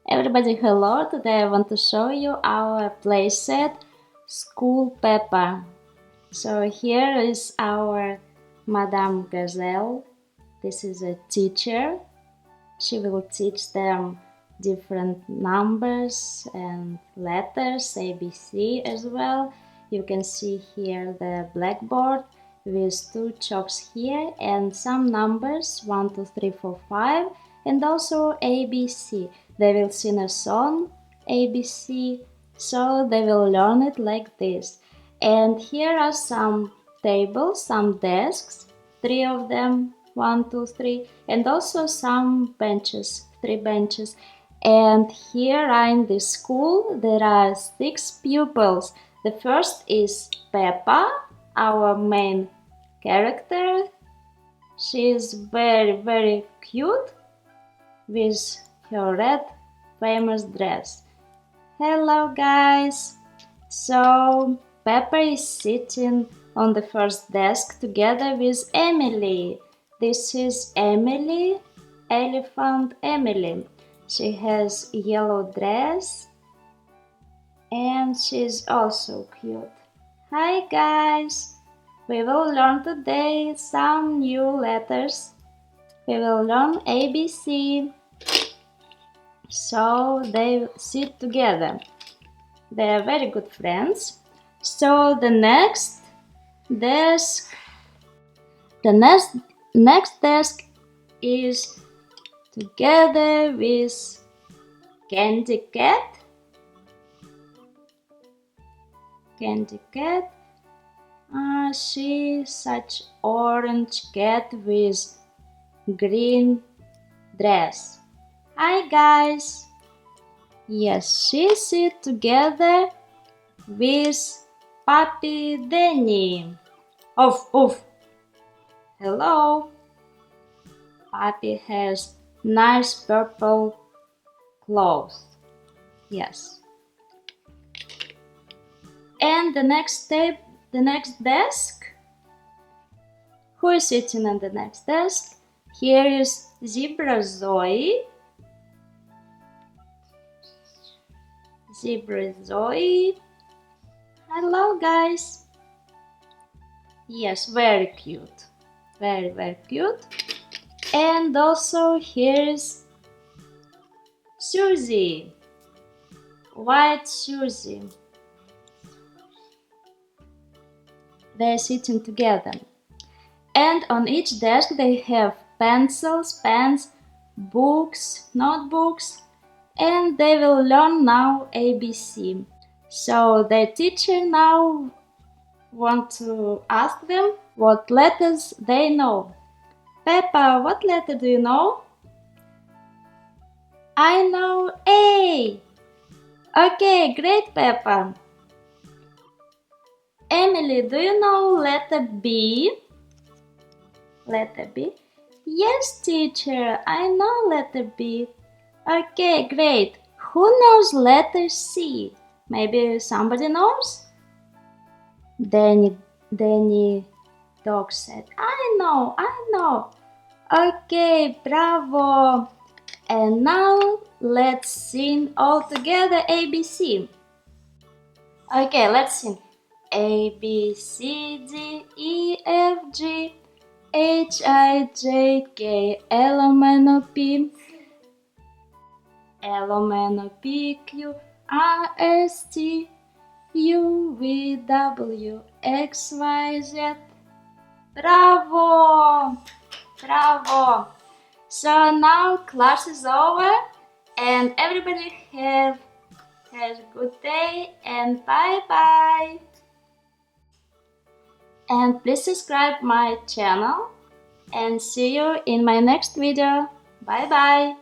Everybody, hello! Today I want to show you our playset School Peppa. So here is our Madame Gazelle. This is a teacher. She will teach them different numbers and letters, ABC as well. You can see here the blackboard with two chalks here and some numbers 1, 2, 3, 4, 5 and also ABC. They will sing a song ABC, so they will learn it like this. And here are some tables, some desks, 3 of them, 1, 2, 3, and also some benches, 3 benches. And here in this school there are 6 pupils. The first is Peppa, our main character. She is very cute with her red famous dress. Hello guys! So Peppa is sitting on the first desk together with Emily. This is Emily, Elephant Emily. She has a yellow dress and she's also cute. Hi guys! We will learn today some new letters. We will learn ABC. So they sit together. They are very good friends. So the next desk is together with Candy Cat. Candy Cat. She's such orange cat with green dress. Hi guys! Yes, she sit together with Puppy Danny. Oof! Hello! Puppy has nice purple clothes. Yes. And the next desk. Who is sitting on the next desk? Here is Zebra Zoe. Zebra Zoe. Hello guys. Yes, very cute. Very cute. And also here's Suzy. White Suzy. They're sitting together. And on each desk they have pencils, pens, books, notebooks, and they will learn now ABC. So the teacher now wants to ask them what letters they know. Peppa, what letter do you know? I know A. Okay, great, Peppa. Emily, do you know letter B? Letter B? Yes, teacher, I know letter B. Okay, great. Who knows letter C? Maybe somebody knows? Danny dog said, I know. Okay, bravo. And now let's sing all together ABC. Okay, let's sing. A, B, C, D, E, F, G, H, I, J, K, L, M, N, O, P, Q, R, S, T, U, V, W, X, Y, Z. Bravo! So now class is over and everybody have a good day and bye. And please subscribe my channel and see you in my next video. Bye.